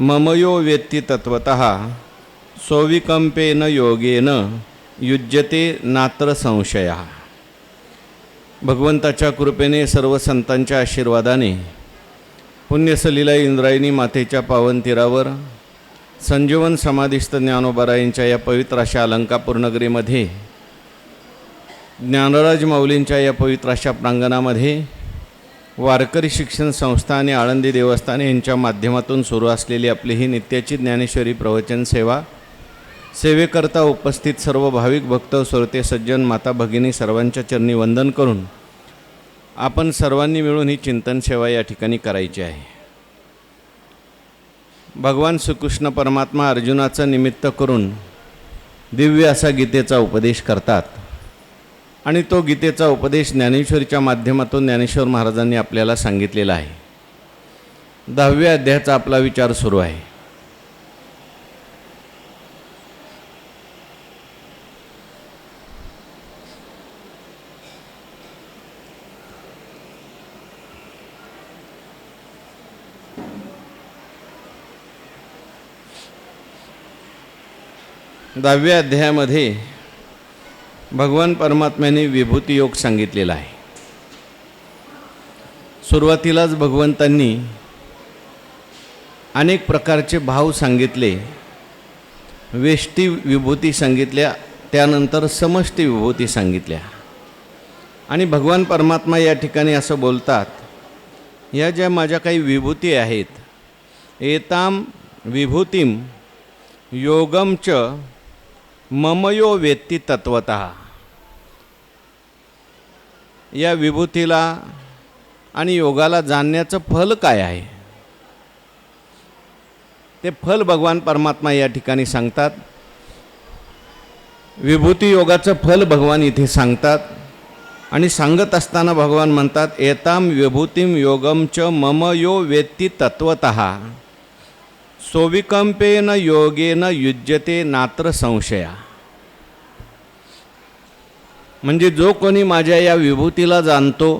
ममयो वेत्ति तत्वतः सोविकंपेन योगेन युज्यते नात्र संशयः। भगवंताच्या कृपेने सर्व संतांच्या आशीर्वादाने पुण्यसलीला इंद्रायणी मातेच्या पावन तीरावर संजीवन समाधिस्थ ज्ञानोबारायांच्या या पवित्र अशा अलंकापूर नगरीमध्ये ज्ञानराज माऊलींच्या या पवित्र अशा प्रांगणामध्ये वारकरी शिक्षण संस्था आणि आळंदी देवस्थान यांच्या माध्यमातून सुरू असलेली आपली ही नित्याची ज्ञानेश्वरी प्रवचन सेवा सेवेकरता उपस्थित सर्व भाविक भक्त श्रोते सज्जन माता भगिनी सर्वांच्या चरणी वंदन करून आपण सर्वांनी मिळून ही चिंतन सेवा या ठिकाणी करायची आहे। भगवान श्रीकृष्ण परमात्मा अर्जुनाचं निमित्त करून दिव्य असा गीतेचा उपदेश करतात आणि तो गीतेचा उपदेश ज्ञानेश्वरीच्या माध्यमातून ज्ञानेश्वर महाराजांनी आपल्याला सांगितलेला आहे। 10व्या अध्यायाचा आपला विचार सुरू आहे। दहाव्या अध्यायामध्ये भगवान परमात्म्याने विभूती योग सांगितलेला आहे। सुरुवातीलाच भगवंतांनी अनेक प्रकारचे भाव सांगितले, वेष्टी विभूती सांगितल्या, त्यानंतर समष्टी विभूती सांगितल्या आणि भगवान परमात्मा या ठिकाणी असं बोलतात, या ज्या माझ्या काही विभूती आहेत, एताम विभूतिम योगम च ममयो वेत्ति तत्वतः। या विभूतीला आणि योगाला जाणण्याचं फल काय आहे ते फल भगवान परमात्मा या ठिकाणी सांगतात। विभूती योगाचं फल भगवान इथे सांगतात आणि सांगत असताना भगवान म्हणतात, एताम विभूतिम योगम च ममयो वेत्ति तत्वतः सोविकंपेन योगेन युज्यते नात्र संशया। म्हणजे जो कोणी माझ्या या विभूतीला जाणतो,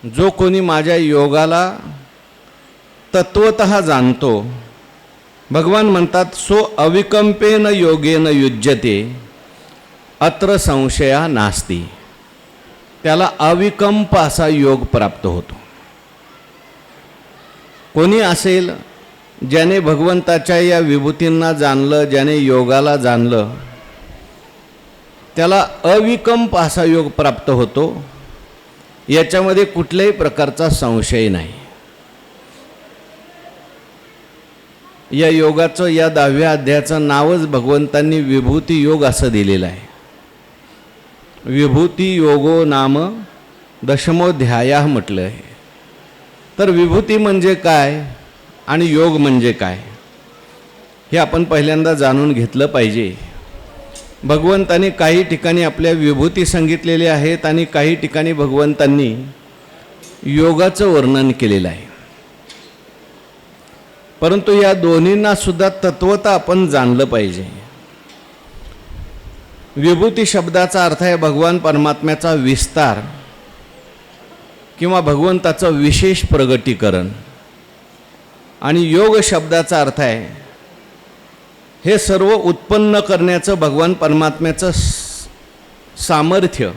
जो कोणी माझ्या योगाला तत्वतः जाणतो, भगवान म्हणतात सो अविकंपेन योगेन युज्यते अत्र संशया नास्ति। त्याला अविकंप असा योग प्राप्त होतो। कोणी असेल ज्याने भगवंताच्या या विभूतींना जाणलं, ज्याने योगाला जाणलं, त्याला अविकंप असा योग प्राप्त होतो। याच्यामध्ये कुठल्याही प्रकारचा संशय नाही। या योगाचं, या 10व्या अध्यायाचं नावच भगवंतांनी विभूती योग असं दिलेलं आहे। विभूती योगो नाम दशमोध्याय म्हटलं आहे। तर विभूती म्हणजे काय आणि योग म्हणजे काय हे आपण पहिल्यांदा जाणून घेतलं पाहिजे। भगवंतांनी काही ठिकाणी आपल्या विभूती सांगितलेल्या आहेत आणि काही ठिकाणी भगवंतांनी योगाचं वर्णन केलेलं आहे। परंतु या दोन्हींना सुद्धा तत्वता आपण जाणलं पाहिजे। विभूती शब्दाचा अर्थ आहे भगवान परमात्म्याचा विस्तार किंवा भगवंताचं विशेष प्रगटीकरण आणि योग शब्दाचा अर्थ आहे हे सर्व उत्पन्न करण्याचं भगवान परमात्म्याचं सामर्थ्य।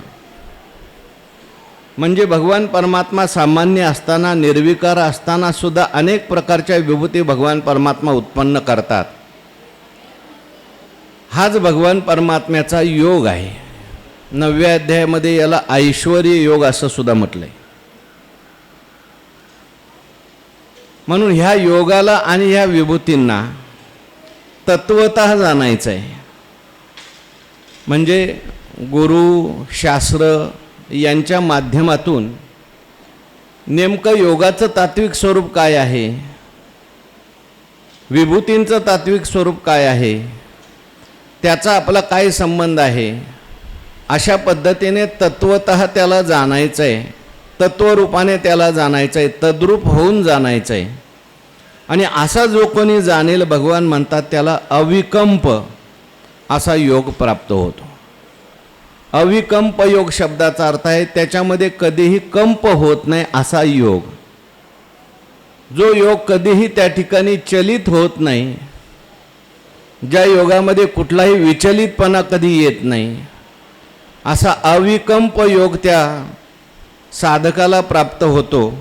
म्हणजे भगवान परमात्मा सामान्य असताना, निर्विकार असताना सुद्धा अनेक प्रकारच्या विभूती भगवान परमात्मा उत्पन्न करतात। हाच भगवान परमात्म्याचा योग आहे। 9व्या अध्यायामध्ये याला ऐश्वर्य योग असं सुद्धा म्हटलंय। म्हणून ह्या योगाला आणि ह्या विभूतींना तत्वतः जाणायचं आहे। म्हणजे गुरु शास्त्र यांच्या माध्यमातून नेमकं योगाचं तात्विक स्वरूप काय आहे, विभूतींचं तात्विक स्वरूप काय आहे, त्याचा आपला काय संबंध आहे, अशा पद्धतीने तत्वतः त्याला जाणायचं आहे। तत्वरूपाने त्याला जाणायचं आहे, तद्रूप होऊन जाणायचं आहे। आणि असा जो कोणी जाणेल, भगवान म्हणतात त्याला अविकंप असा योग प्राप्त होतो। अविकंप योग शब्दाचा अर्थ आहे त्याच्यामध्ये कधीही कंप होत नाही असा योग। जो योग कधीही त्या ठिकाणी चलित होत नाही, ज्या योगामध्ये कुठलाही विचलितपणा कधी येत नाही, असा अविकंप योग त्या साधकाला प्राप्त होतो.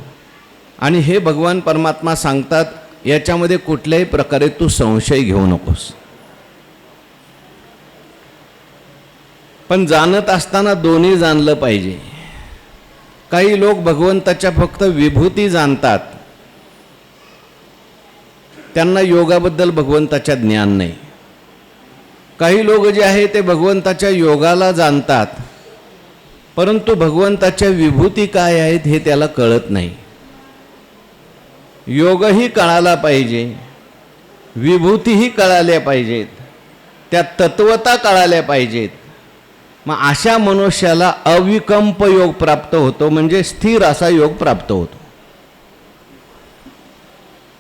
आणि हे भगवान परमात्मा सांगतात, याच्यामध्ये कुठल्याही प्रकारे तू संशय घेऊ नकोस. पण जाणत असताना दोन्ही जाणलं पाहिजे. काही लोक भगवंताच्या फक्त विभूती जाणतात, त्यांना योगाबद्दल भगवंताच्या ज्ञान नाही. काही लोक जे आहे ते भगवंताच्या योगाला जाणतात, परंतु भगवंताच्या विभूती काय आहेत हे त्याला कळत नाही. योगही कळाला पाहिजे, विभूतीही कळाल्या पाहिजेत, त्या तत्वता कळाल्या पाहिजेत. मग अशा मनुष्याला अविकंप योग प्राप्त होतो, म्हणजे स्थिर असा योग प्राप्त होतो.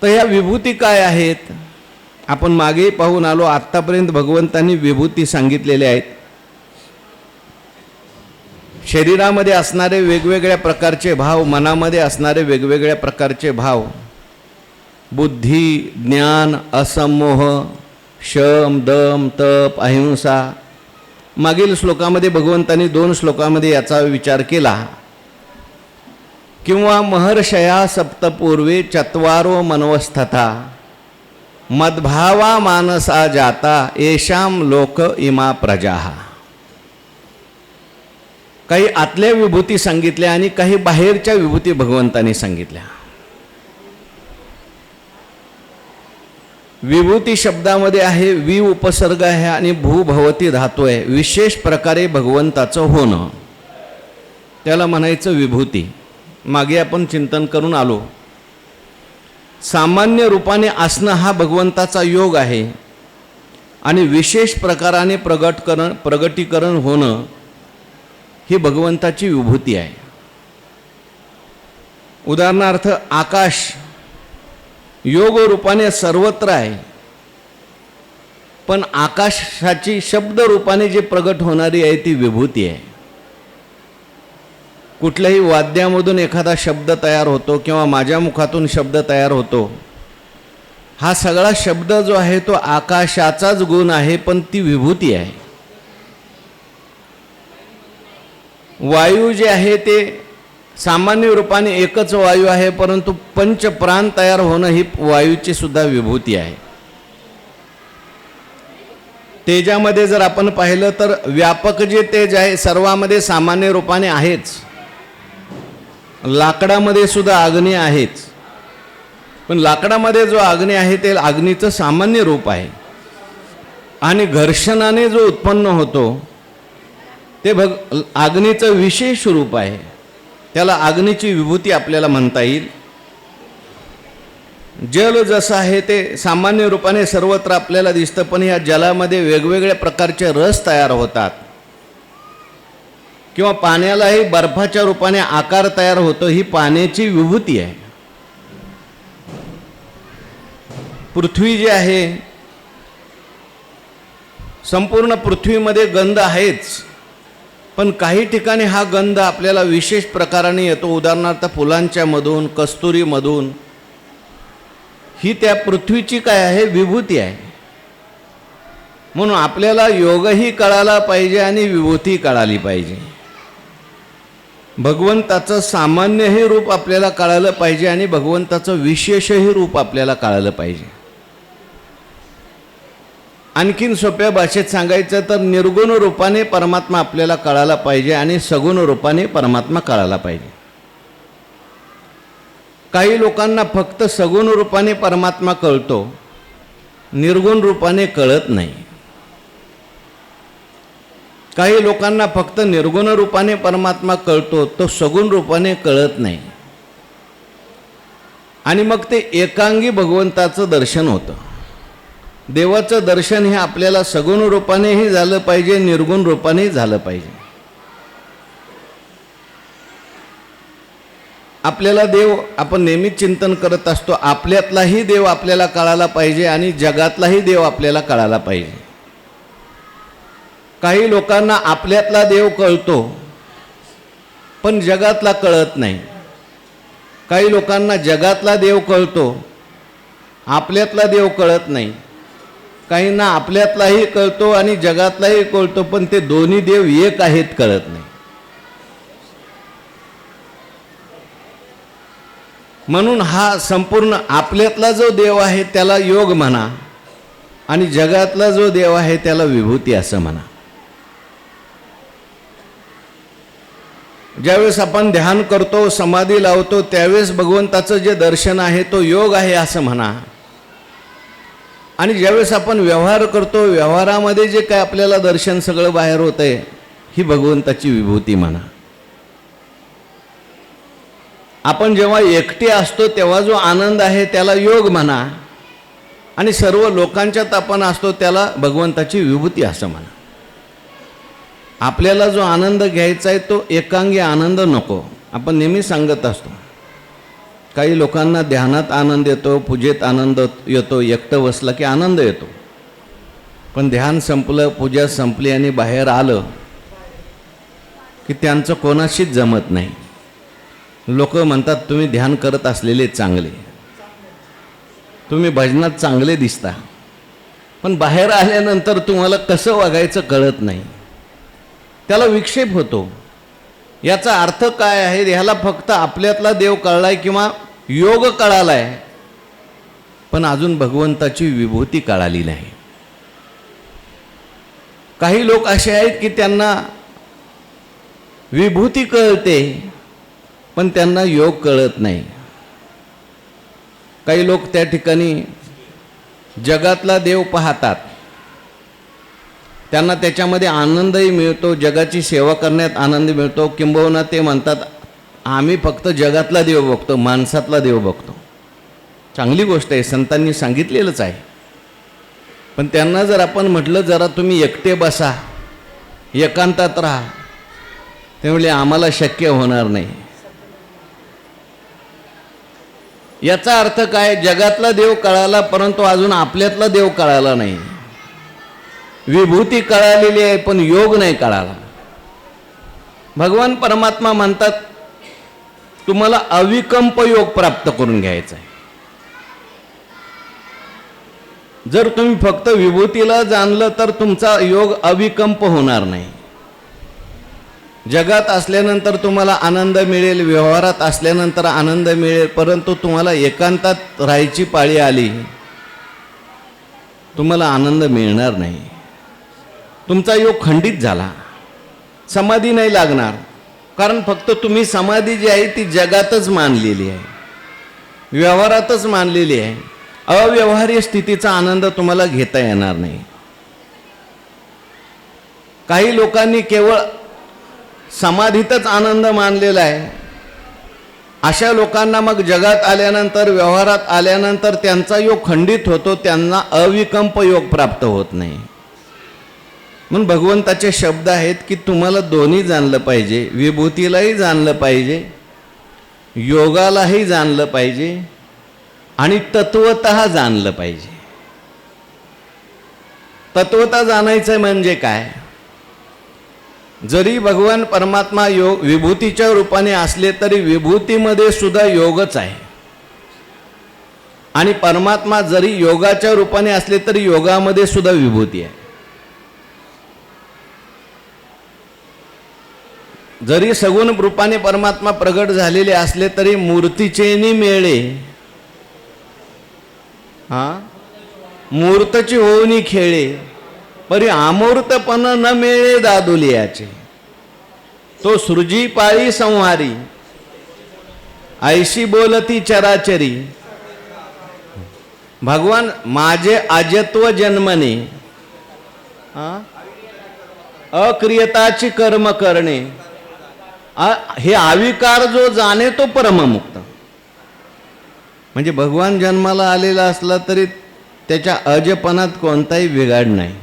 तर ह्या विभूती काय आहेत आपण मागे पाहून आलो. आत्तापर्यंत भगवंतांनी विभूती सांगितलेल्या आहेत. शरीरामध्ये असणारे वेगवेगळ्या प्रकारचे भाव, मनामध्ये असणारे वेगवेगळ्या प्रकारचे भाव, बुद्धी, ज्ञान, असमोह, शम, दम, तप, अहिंसा. मागील श्लोकामध्ये भगवंतांनी 2 श्लोकामध्ये याचा विचार केला. किंवा महर्षया सप्तपूर्वे चत्वारो मनवस्थता मद्भावा मानसा जाता येषाम लोक इमा प्रजा. काही आतल्या विभूती सांगितल्या आणि काही बाहेरच्या विभूती भगवंतांनी सांगितल्या. विभूती शब्दामध्ये आहे वि उपसर्ग आहे आणि भूभवती धातू आहे. विशेष प्रकारे भगवंताचं होणं त्याला म्हणायचं विभूती. मागे आपण चिंतन करून आलो. सामान्य रूपाने असणं हा भगवंताचा योग आहे आणि विशेष प्रकाराने प्रगटीकरण होणं ही भगवंताची विभूती आहे. उदाहरणार्थ आकाश योग रूपाने सर्वत्र आहे, पण आकाशाची शब्द रूपाने जे प्रगट होणारी आहे ती विभूती आहे. कुठल्याही वाद्यामधून एखादा शब्द तयार होतो किंवा माझ्या मुखातून शब्द तयार होतो, हा सगळा शब्द जो आहे तो आकाशाचाच गुण आहे, पण ती विभूती आहे. वायू जे आहे ते सामान्य रूपाने एकच वायू आहे, परंतु पंचप्राण तयार होणं ही वायूची सुद्धा विभूती आहे. तेजामध्ये जर आपण पाहिलं तर व्यापक जे तेज आहे सर्वांमध्ये सामान्य रूपाने आहेच. लाकडामध्ये सुद्धा अग्नी आहेच, पण लाकडामध्ये जो अग्नी आहे ते अग्नीचं सामान्य रूप आहे. आणि घर्षणाने जो उत्पन्न होतो ते अग्नीचं विशेष रूप आहे. त्याला अग्नीची विभूती आपल्याला म्हणता येईल. जल जसं आहे ते सामान्य रूपाने सर्वत्र आपल्याला दिसतं, पण या जलामध्ये वेगवेगळ्या प्रकारचे रस तयार होतात. किंवा पाण्यालाही बर्फाच्या रूपाने आकार तयार होतो, ही पाण्याची विभूती आहे. पृथ्वी जी आहे, संपूर्ण पृथ्वीमध्ये गंध आहेच, पण काही ठिकाणी हा गंध आपल्याला विशेष प्रकाराने येतो. उदाहरणार्थ फुलांच्या मधून, कस्तुरीमधून. ही त्या पृथ्वीची काय आहे विभूती आहे. म्हणून आपल्याला योगही कळाला पाहिजे आणि विभूती कळाली पाहिजे. भगवंताचं सामान्यही रूप आपल्याला कळालं पाहिजे आणि भगवंताचं विशेषही रूप आपल्याला कळालं पाहिजे. आणखीन सोप्या भाषेत सांगायचं तर निर्गुण रूपाने परमात्मा आपल्याला कळाला पाहिजे आणि सगुण रूपाने परमात्मा कळाला पाहिजे. काही लोकांना फक्त सगुण रूपाने परमात्मा कळतो, निर्गुण रूपाने कळत नाही. काही लोकांना फक्त निर्गुण रूपाने परमात्मा कळतो, तो सगुण रूपाने कळत नाही. आणि मग ते एकांगी भगवंताचं दर्शन होतं. देवाचं दर्शन हे आपल्याला सगुण रूपानेही झालं पाहिजे, निर्गुण रूपानेही झालं पाहिजे. आपल्याला देव आपण नेहमीच चिंतन करत असतो, आपल्यातलाही देव आपल्याला कळाला पाहिजे आणि जगातलाही देव आपल्याला कळाला पाहिजे. काही लोकांना आपल्यातला देव कळतो पण जगातला कळत नाही. काही लोकांना जगातला देव कळतो, आपल्यातला देव कळत नाही. काहींना आपल्यातलाही कळतो आणि जगातलाही कळतो, पण ते दोन्ही देव एक आहेत कळत नाही. म्हणून हा संपूर्ण आपल्यातला जो देव आहे त्याला योग म्हणा आणि जगातला जो देव आहे त्याला विभूती असं म्हणा. ज्यावेळेस आपण ध्यान करतो, समाधी लावतो, त्यावेळेस भगवंताचं जे दर्शन आहे तो योग आहे असं म्हणा. आणि ज्यावेळेस आपण व्यवहार करतो, व्यवहारामध्ये जे काय आपल्याला दर्शन सगळं बाहेर होतंय ही भगवंताची विभूती म्हणा. आपण जेव्हा एकटे असतो तेव्हा जो आनंद आहे त्याला योग म्हणा आणि सर्व लोकांच्यात आपण असतो त्याला भगवंताची विभूती असं म्हणा. आपल्याला जो आनंद घ्यायचा आहे तो एकांगी आनंद नको. आपण नेहमी सांगत असतो, काही लोकांना ध्यानात आनंद येतो, पूजेत आनंद येतो, एकटं बसलं की आनंद येतो. पण ध्यान संपलं, पूजा संपली आणि बाहेर आलं की त्यांचं कोणाशीच जमत नाही. लोक म्हणतात तुम्ही ध्यान करत असलेले चांगले, तुम्ही भजनात चांगले दिसता, पण बाहेर आल्यानंतर तुम्हाला कसं वागायचं कळत नाही. त्याला विक्षेप होतो. याचा अर्थ काय आहे? ह्याला फक्त आपल्यातला देव कळलाय किंवा योग कळालाय, पण अजून भगवंताची विभूती कळाली नाही. काही लोक असे आहेत की त्यांना विभूती कळते पण त्यांना योग कळत नाही. काही लोक त्या ठिकाणी जगातला देव पाहतात, त्यांना त्याच्यामध्ये आनंदही मिळतो, जगाची सेवा करण्यात आनंद मिळतो. किंबहुना ते म्हणतात आम्ही फक्त जगातला देव बघतो, माणसातला देव बघतो. चांगली गोष्ट आहे, संतांनी सांगितलेलंच आहे. पण त्यांना जर आपण म्हटलं जरा तुम्ही एकटे बसा, एकांतात राहा, ते म्हणले आम्हाला शक्य होणार नाही. याचा अर्थ काय? जगातला देव कळाला परंतु अजून आपल्यातला देव कळाला नाही. विभूती कळालेली आहे पण योग नाही कळाला. भगवान परमात्मा म्हणतात तुम्हाला अविकंप योग प्राप्त करून घ्यायचा आहे. जर तुम्ही फक्त विभूतीला जाणलं तर तुमचा योग अविकंप होणार नाही. जगात असल्यानंतर तुम्हाला आनंद मिळेल, व्यवहारात असल्यानंतर आनंद मिळेल, परंतु तुम्हाला एकांतात राहायची पाळी आली तुम्हाला आनंद मिळणार नाही. तुमचा योग खंडित झाला, समाधी नाही लागणार. कारण फक्त तुम्ही समाधी जी आहे ती जगातच मानलेली आहे, व्यवहारातच मानलेली आहे. अव्यवहार्य स्थितीचा आनंद तुम्हाला घेता येणार नाही. काही लोकांनी केवळ समाधीतच आनंद मानलेला आहे. अशा लोकांना मग जगात आल्यानंतर, व्यवहारात आल्यानंतर त्यांचा योग खंडित होतो, त्यांना अविकंप योग प्राप्त होत नाही. म्हणून भगवंताचे शब्द आहेत की तुम्हाला दोन्ही जाणलं पाहिजे, विभूतीलाही जाणलं पाहिजे, योगालाही जाणलं पाहिजे आणि तत्वतः जाणलं पाहिजे. तत्वतः जाणायचं म्हणजे काय? जरी भगवान परमात्मा योग विभूतीच्या रूपाने असले तरी विभूतीमध्ये सुद्धा योगच आहे आणि परमात्मा जरी योगाच्या रूपाने असले तरी योगामध्ये सुद्धा विभूती आहे. जरी सगुण रूपाने परमात्मा प्रगट झालेले असले तरी मूर्तीचेनी मेळे, मूर्तची होऊनी खेळे, परी अमूर्तपण न मेळे दादुलियाचे. तो सृजी पाळी संहारी, ऐशी बोलती चराचरी. भगवान माझे अजत्व जन्मने, अक्रियताची कर्म करणे, हे अविकार जो जाणे तो परममुक्त. म्हणजे भगवान जन्माला आलेला असला तरी त्याच्या अजपणात कोणताही बिघाड नाही.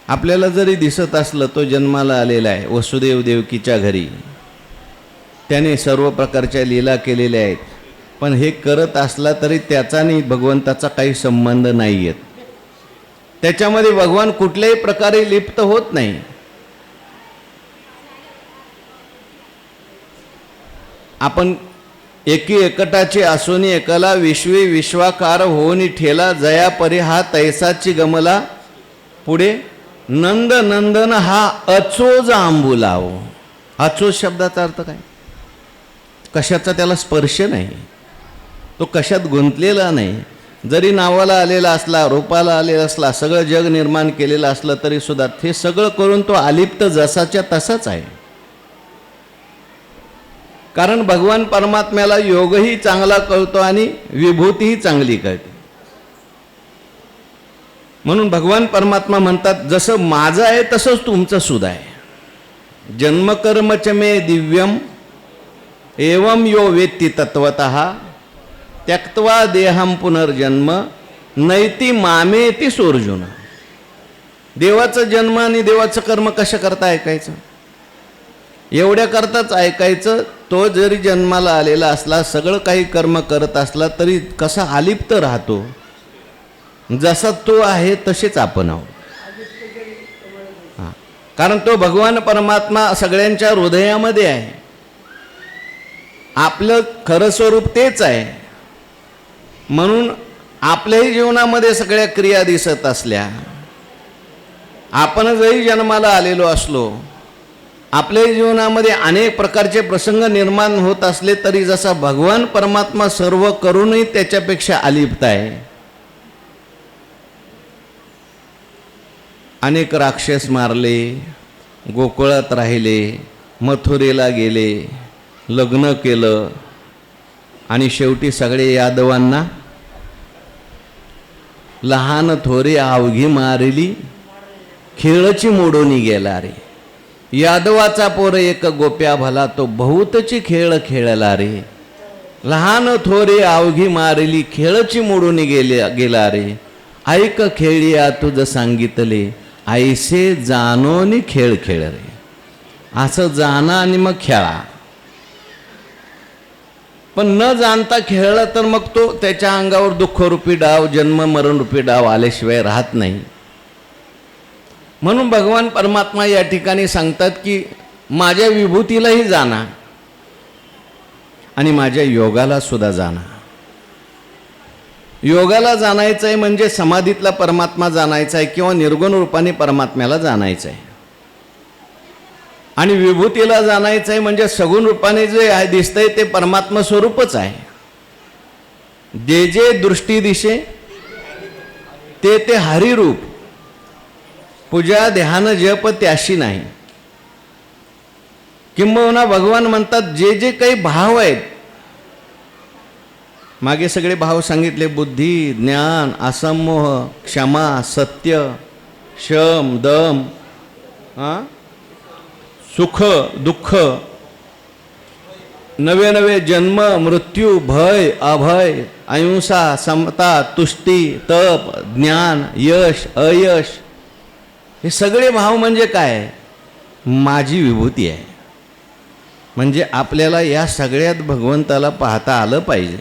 आपल्याला जरी दिसत असलं तो जन्माला आलेला आहे वसुदेव देवकीच्या घरी, त्याने सर्व प्रकारच्या लीला केलेल्या आहेत, पण हे करत असला तरी त्याचा आणि भगवंताचा काही संबंध नाही आहेत. त्याच्यामध्ये भगवान कुठल्याही प्रकारे लिप्त होत नाही. आपण एकी एकटाचे असोनी एकला विश्वी विश्वाकार होऊनी ठेला जया परी हा तैसाची गमला पुढे नंद नंदन हा अचोज आंबुलाव. अचोज शब्दाचा अर्थ काय? कशाचा त्याला स्पर्श नाही, तो कशात गुंतलेला नाही. जरी नावाला आलेला असला, रूपाला आलेला असला, सगळं जग निर्माण केलेलं असलं तरी सुद्धा ते सगळं करून तो अलिप्त जसाच्या तसाच आहे. कारण भगवान परमात्म्याला योगही चांगला कळतो आणि विभूतीही चांगली कळते. म्हणून भगवान परमात्मा म्हणतात जसं माझं आहे तसंच तुमचं सुद्धा आहे. जन्मकर्मच मे दिव्यम एवं यो वेत्ती तत्वतः त्यक्त्वा देहम पुनर्जन्म नैती मामेती सोर्जुन. देवाचं जन्म आणि देवाचं कर्म कशा करता ऐकायचं? एवढ्या करताच ऐकायचं. तो जरी जन्माला आलेला असला, सगळं काही कर्म करत असला तरी कसा अलिप्त राहतो, जसा तो आहे तसेच आपण आहोत. कारण तो भगवान परमात्मा सगळ्यांच्या हृदयामध्ये आहे. आपलं खरं स्वरूप तेच आहे. म्हणून आपल्याही जीवनामध्ये सगळ्या क्रिया दिसत असल्या, आपण जरी जन्माला आलेलो असलो, आपल्या जीवनामध्ये अनेक प्रकारचे प्रसंग निर्माण होत असले तरी जसा भगवान परमात्मा सर्व करूनही त्याच्यापेक्षा अलिप्त आहे. अनेक राक्षस मारले, गोकुळात राहिले, मथुरेला गेले, लग्न केलं आणि शेवटी सगळे यादवांना लहान थोरे अवघी मारली खेळची मोडून गेला रे. यादवाचा पोर एक गोप्या भला तो बहुतची खेळ खेळला रे. लहान थोरे अवघी मारली खेळची मोडून गेला रे. ऐक खेळिया तुझ सांगितले ऐसे जाणोनी खेळ खेळ रे. असं जाणा आणि मग खेळा. पण न जाणता खेळला तर मग तो त्याच्या अंगावर दुःखरूपी डाव, जन्म मरण रूपी डाव आल्याशिवाय राहत नाही. म्हणून भगवान परमात्मा या ठिकाणी सांगतात की माझ्या विभूतीलाही जाणा आणि माझ्या योगाला सुद्धा जाणा. योगाला जाणायचं आहे म्हणजे समाधीतला परमात्मा जाणायचा आहे किंवा निर्गुण रूपाने परमात्म्याला जाणायचं आहे. आणि विभूतीला जाणायचं आहे म्हणजे सगुण रूपाने जे आहे दिसतंय ते परमात्मा स्वरूपच आहे. जे जे दृष्टी दिशे ते ते हरिरूप. पूजा ध्यान जप त्याशी नाही. किंबहुना भगवान म्हणतात जे जे काही भाव आहेत, मागे सगळे भाव सांगितले, बुद्धी, ज्ञान, असमोह, क्षमा, सत्य, शम, दम, सुख दुःख, नवे नवे जन्म मृत्यू, भय अभय, अहिंसा, समता, तुष्टी, तप, ज्ञान, यश अयश, हे सगळे भाव म्हणजे काय? माझी विभूती आहे. म्हणजे आपल्याला या सगळ्यात भगवंताला पाहता आलं पाहिजे.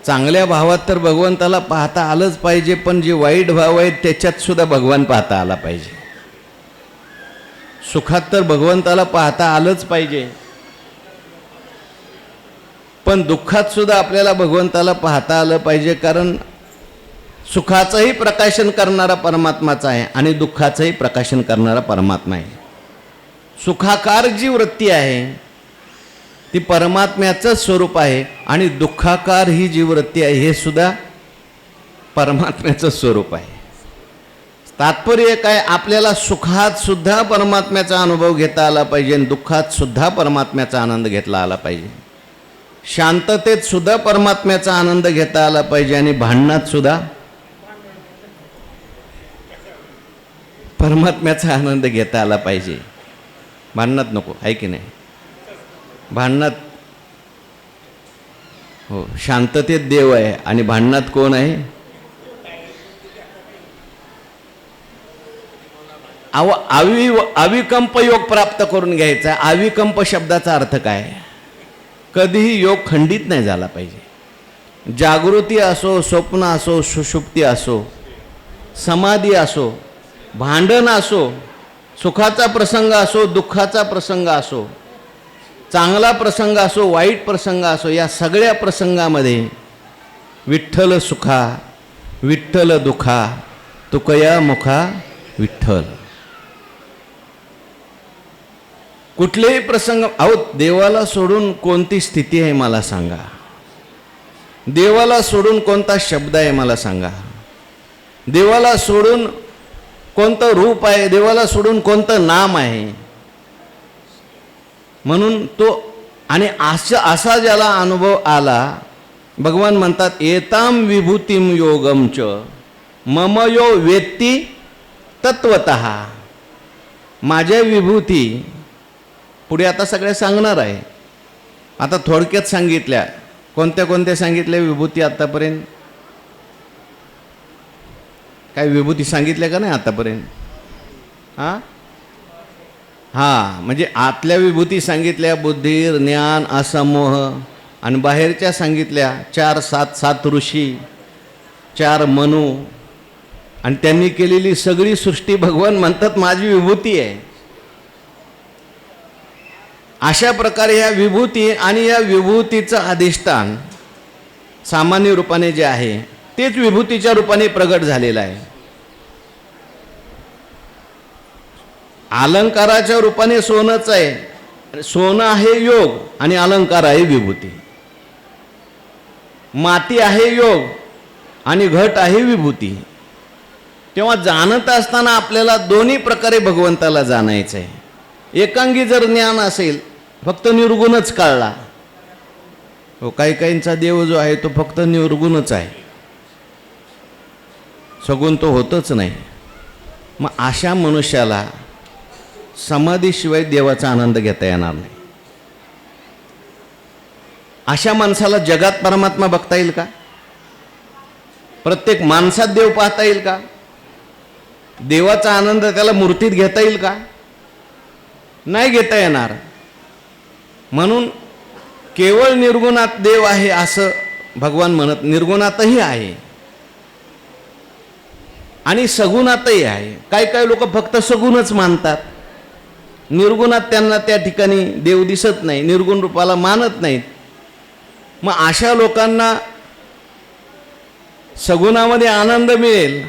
चांगल्या भावात तर भगवंताला पाहता आलंच पाहिजे, पण जे वाईट भाव आहेत त्याच्यात सुद्धा भगवान पाहता आला पाहिजे. सुखात तर भगवंताला पाहता आलंच पाहिजे, पण दुःखात सुद्धा आपल्याला भगवंताला पाहता आलं पाहिजे. कारण सुखाचंही प्रकाशन करणारा परमात्माचा आहे आणि दुःखाचंही प्रकाशन करणारा परमात्मा आहे. सुखाकार जी वृत्ती आहे ती परमात्म्याचं स्वरूप आहे आणि दुःखाकार ही जी वृत्ती आहे हे सुद्धा परमात्म्याचं स्वरूप आहे. तात्पर्य काय? आपल्याला सुखात सुद्धा परमात्म्याचा अनुभव घेता आला पाहिजे आणि दुःखात सुद्धा परमात्म्याचा आनंद घेतला आला पाहिजे. शांततेत सुद्धा परमात्म्याचा आनंद घेता आला पाहिजे आणि भांडणात सुद्धा परमात्म्याचा आनंद घेता आला पाहिजे. भांडणात नको, आहे की नाही? भांडणात हो, शांततेत देव आहे आणि भांडणात कोण आहे? अविकंप योग प्राप्त करून घ्यायचा. अविकंप शब्दाचा अर्थ काय? कधीही योग खंडित नाही झाला पाहिजे. जागृती असो, स्वप्न असो, सुषुप्ती असो, समाधी असो, भांडण असो, सुखाचा प्रसंग असो, दुःखाचा प्रसंग असो, चांगला प्रसंग असो वाईट प्रसंग असो, या सगळ्या प्रसंगामध्ये विठ्ठल सुखा विठ्ठल दुखा तुकया मुखा विठ्ठल. कुठलेही प्रसंग, अहो देवाला सोडून कोणती स्थिती आहे मला सांगा, देवाला सोडून कोणता शब्द आहे मला सांगा, देवाला सोडून कोणतं रूप आहे, देवाला सोडून कोणतं नाम आहे. म्हणून तो आणि असा ज्याला अनुभव आला, भगवान म्हणतात एताम विभूतिम योगम च मम यो वेत्ती तत्वतः. माझ्या विभूती पुढे आता सगळ्या सांगणार आहे. आता थोडक्यात सांगितल्या. कोणत्या कोणत्या सांगितल्या विभूती आतापर्यंत? काय विभूती सांगितल्या का नाही आतापर्यंत? हां म्हणजे आतल्या विभूती सांगितल्या, बुद्धी ज्ञान असमोह, आणि बाहेरच्या सांगितल्या 4 7 ऋषी, 4 मनू, आणि त्यांनी केलेली सगळी सृष्टी भगवान म्हणतात माझी विभूती आहे. अशा प्रकारे या विभूती आणि या विभूतीचं अधिष्ठान सामान्य रूपाने जे आहे तेच विभूतीच्या रूपाने प्रगट झालेलं आहे. अलंकाराच्या रूपाने सोनंच आहे. सोनं आहे योग आणि अलंकार आहे विभूती. माती आहे योग आणि घट आहे विभूती. तेव्हा जाणत असताना आपल्याला दोन्ही प्रकारे भगवंताला जाणायचं आहे. एकांगी जर ज्ञान असेल, फक्त निर्गुणच कळला, हो काही काहींचा देव जो आहे तो फक्त निर्गुणच आहे, सगुण तो होतच नाही. मग अशा मनुष्याला समाधीशिवाय देवाचा आनंद घेता येणार नाही. अशा माणसाला जगात परमात्मा बघता येईल का? प्रत्येक माणसात देव पाहता येईल का? देवाचा आनंद त्याला मूर्तीत घेता येईल का? नाही घेता येणार. म्हणून केवळ निर्गुणात देव आहे असं भगवान म्हणत, निर्गुणातही आहे आणि सगुणातही आहे. काही काही लोक फक्त सगुणच मानतात, निर्गुणात त्यांना त्या ठिकाणी देव दिसत नाही, निर्गुण रूपाला मानत नाहीत. मग अशा लोकांना सगुणामध्ये आनंद मिळेल,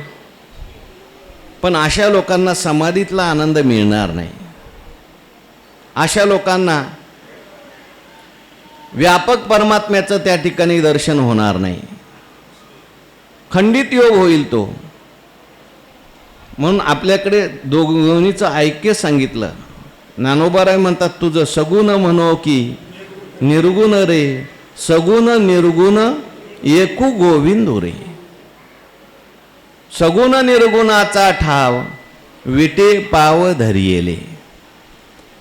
पण अशा लोकांना समाधीतला आनंद मिळणार नाही. अशा लोकांना व्यापक परमात्म्याचं त्या ठिकाणी दर्शन होणार नाही, खंडित योग होईल तो. म्हणून आपल्याकडे दोन्हीचं ऐक्य सांगितलं. ज्ञानोबाराय म्हणतात तुझं सगुण म्हणो की निर्गुण रे, सगुण निर्गुण एकू गोविंदो रे. सगुण निर्गुणाचा ठाव विटे पाव धरियेले.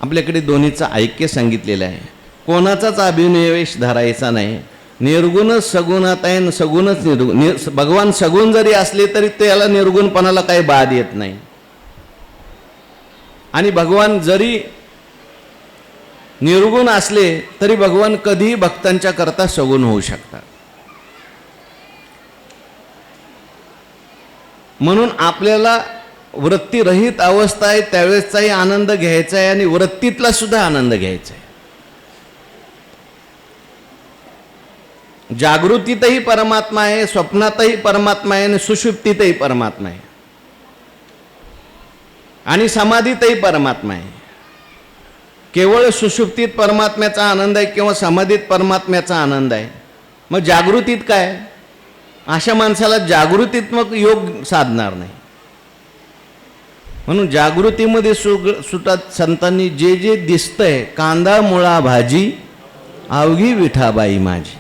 आपल्याकडे दोन्हीचं ऐक्य सांगितलेलं आहे. कोणाचाच अभिनिवेश धरायचा नाही. निर्गुणच सगुणात आहे आणि सगुणच निर्गुण. भगवान सगुण जरी असले तरी त्याला निर्गुणपणाला काही बाध येत नाही. आणि भगवान जरी निर्गुण असले तरी भगवान कधीही भक्तांच्या करता सगुण होऊ शकतात. म्हणून आपल्याला वृत्तीरहित अवस्था आहे त्यावेळेसचाही आनंद घ्यायचा आहे आणि वृत्तीतला सुद्धा आनंद घ्यायचा आहे. जागृतीतही परमात्मा आहे, स्वप्नातही परमात्मा आहे आणि सुषुप्तीतही परमात्मा आहे आणि समाधीतही परमात्मा आहे. केवळ सुषुप्तीत परमात्म्याचा आनंद आहे किंवा समाधीत परमात्म्याचा आनंद आहे. मग जागृतीत काय? अशा माणसाला जागृतीत्मक योग साधणार नाही. म्हणून जागृतीमध्ये सुटात संतांनी जे जे दिसतंय, कांदा मुळा भाजी अवघी विठाबाई माझी,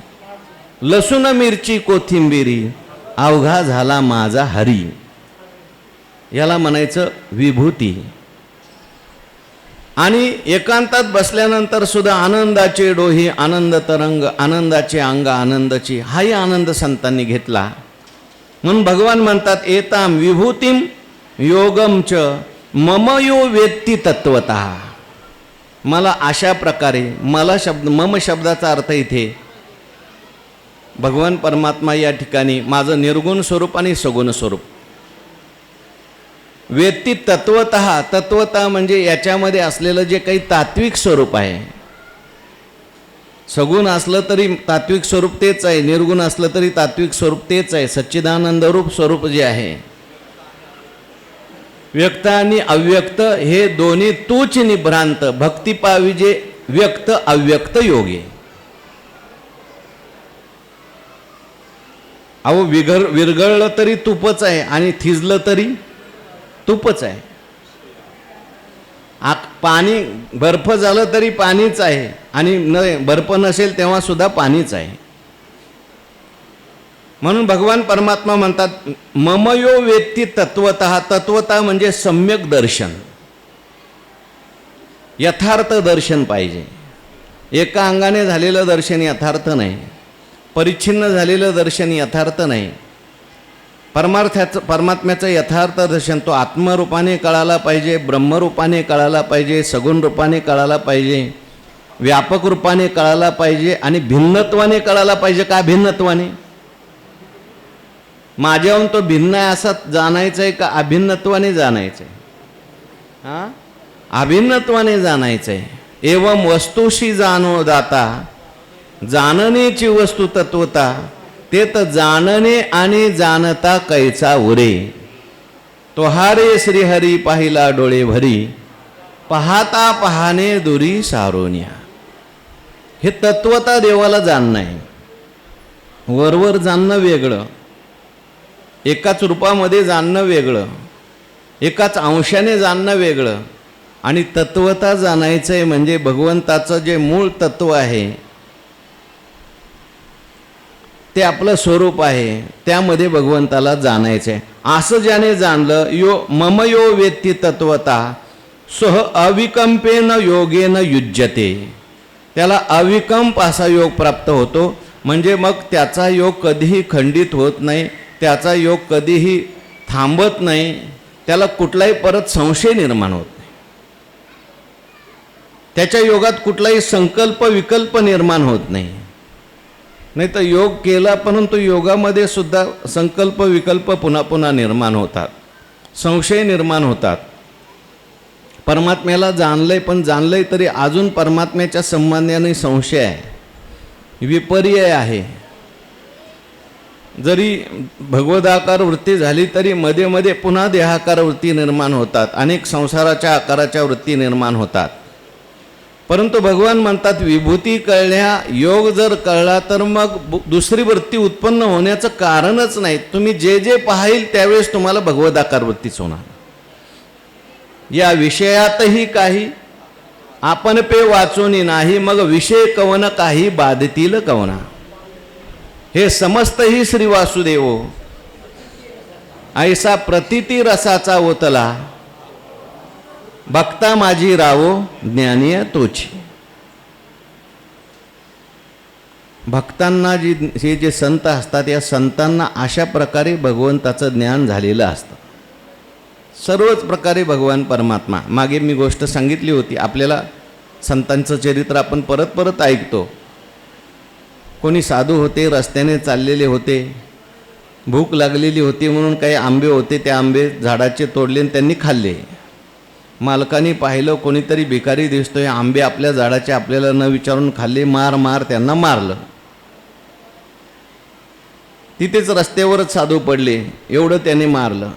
लसूण मिरची कोथिंबिरी अवघा झाला माझा हरी, याला म्हणायचं विभूती. आणि एकांतात बसल्यानंतर सुद्धा आनंदाचे डोही आनंद तरंग, आनंदाचे अंग आनंदाची, हाही आनंद संतांनी घेतला. म्हणून भगवान म्हणतात एताम विभूतिम योगम च मम यो वेत्ती तत्वतः. मला अशा प्रकारे, मला मम शब्दाचा अर्थ इथे भगवान परमात्मा या ठिकाणी माझं निर्गुण स्वरूप आणि सगुण स्वरूप. वेत्ती तत्वतः, तत्वतः म्हणजे याच्यामध्ये असलेलं जे काही तात्विक स्वरूप आहे सगुण असलं तरी तात्विक स्वरूप तेच आहे, निर्गुण असलं तरी तात्विक स्वरूप तेच आहे. सच्चिदानंद रूप स्वरूप जे आहे, व्यक्त आणि अव्यक्त हे दोन्ही तूच निभ्रांत. भक्ती पाविजे व्यक्त अव्यक्त योगे. अहो विरघळलं तरी तुपच आहे आणि थिजलं तरी तुपच आहे. पाणी बर्फ झालं तरी पाणीच आहे आणि बर्फ नसेल तेव्हा सुद्धा पाणीच आहे. म्हणून भगवान परमात्मा म्हणतात ममयो वेत्ती तत्वतः. तत्वतः म्हणजे सम्यक दर्शन, यथार्थ दर्शन पाहिजे. एका अंगाने झालेलं दर्शन यथार्थ नाही, परिच्छिन्न झालेलं दर्शन यथार्थ नाही. परमात्म्याचं यथार्थ दर्शन तो आत्मरूपाने कळाला पाहिजे, ब्रह्मरूपाने कळाला पाहिजे, सगुण रूपाने कळाला पाहिजे, व्यापक रूपाने कळाला पाहिजे आणि भिन्नत्वाने कळाला पाहिजे. का भिन्नत्वाने? माझ्याहून तो भिन्न आहे असं जाणायचं आहे का अभिन्नत्वाने जाणायचं आहे? हां, अभिन्नत्वाने जाणायचं आहे. एवं वस्तूशी जाणो दाता, जाणण्याची वस्तू तत्वता, ते तर जाणणे आणि जाणता कैचा उरे. तो हारे श्रीहरी पाहिला डोळे भरी, पाहता पाहणे दुरी सारोनिया. हे तत्वता देवाला जाणणं आहे. वरवर जाणणं वेगळं, एकाच रूपामध्ये जाणणं वेगळं, एकाच अंशाने जाणणं वेगळं. आणि तत्वता जाणायचं आहे म्हणजे भगवंताचं जे मूळ तत्व आहे ते आपलं स्वरूप आहे, त्यामध्ये भगवंताला जाणायचं आहे. असं ज्याने जाणलं मम यो वेत्ती तत्वता सह अविकंपेन योगेन युज्यते, त्याला अविकंप असा योग प्राप्त होतो. म्हणजे मग त्याचा योग कधीही खंडित होत नाही, त्याचा योग कधीही थांबत नाही, त्याला कुठलाही परत संशय निर्माण होत नाही. त्याच्या योगात कुठलाही संकल्प विकल्प निर्माण होत नाही. नाही तर योग केला परंतु योगामध्ये सुद्धा संकल्प विकल्प पुन्हा पुन्हा निर्माण होतात, संशय निर्माण होतात. परमात्म्याला जाणलंय पण जाणलंय तरी अजून परमात्म्याच्या संबंधाने संशय आहे, विपर्यय आहे. जरी भगवदाकार वृत्ती झाली तरी मध्ये मध्ये पुन्हा देहाकार वृत्ती निर्माण होतात, अनेक संसाराच्या आकाराच्या वृत्ती निर्माण होतात. परंतु भगवान म्हणतात विभूती कळल्या, योग जर कळला तर मग दुसरी वृत्ती उत्पन्न होण्याचं कारणच नाही. तुम्ही जे जे पाहिल त्यावेळेस तुम्हाला भगवदाकार वृत्तीच होणार. या विषयातही काही आपण पे वाचूनी नाही, मग विषय कवन काही बाधतील कवना. हे समस्तही श्री वासुदेवो, ऐसा प्रतिती रसाचा ओतला, भक्ता माझी रावो ज्ञानीय तोची. भक्तांना हे जे संत असतात या संतांना अशा प्रकारे भगवंताचं ज्ञान झालेलं असतं. सर्वच प्रकारे भगवान परमात्मा. मागे मी गोष्ट सांगितली होती, आपल्याला संतांचं चरित्र आपण परत परत ऐकतो. कोणी साधू होते, रस्त्याने चाललेले होते, भूक लागलेली होती म्हणून काही आंबे होते, ते आंबे झाडाचे तोडले आणि त्यांनी खाल्ले. मालकाने पाहिलं कोणीतरी भिकारी दिसतोय, आंबे आपल्या झाडाचे आपल्याला न विचारून खाल्ले, मार मार त्यांना मारलं. तिथेच रस्त्यावरच साधू पडले, एवढं त्याने मारलं.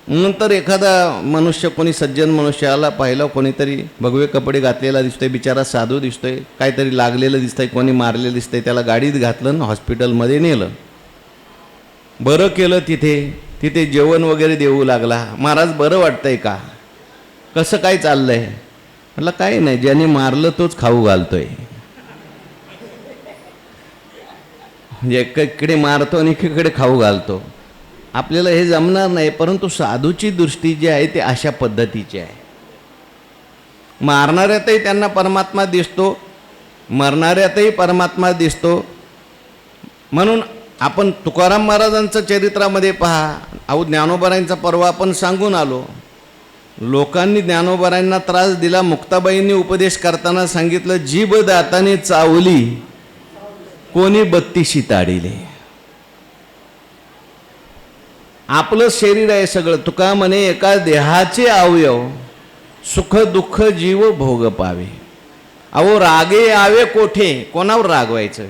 नंतर एखादा मनुष्य, कोणी सज्जन मनुष्य आला, पाहिलं कोणीतरी भगवे कपडे घातलेला दिसतोय, बिचारा साधू दिसतोय, काहीतरी लागलेलं दिसतंय, कोणी मारलेलं दिसतंय, त्याला गाडीत घातलं आणि हॉस्पिटलमध्ये नेलं. बरं केलं. तिथे जेवण वगैरे देऊ लागला. महाराज बरं वाटतंय का? कसं काय चाललंय? म्हटलं काही नाही, ज्याने मारलं तोच खाऊ घालतोय. म्हणजे एकीकडे मारतो आणि एकीकडे खाऊ घालतो. आपल्याला हे जमणार नाही. परंतु साधूची दृष्टी जी आहे ती अशा पद्धतीची आहे. मारणाऱ्यातही त्यांना परमात्मा दिसतो, मरणाऱ्यातही परमात्मा दिसतो. म्हणून आपण तुकाराम महाराजांचं चरित्रामध्ये पहा. अहो ज्ञानोबारायांचा परवा आपण सांगून आलो. लोकांनी ज्ञानोबारायांना त्रास दिला. मुक्ताबाईंनी उपदेश करताना सांगितलं, जीभ दाताने चावली, कोणी बत्तीशी ताडिले. आपलं शरीर आहे सगळं. तुका म्हणे एका देहाचे अवयव, सुख दुःख जीव भोग पावे. अहो रागे यावे कोठे, कोणावर रागवायचं?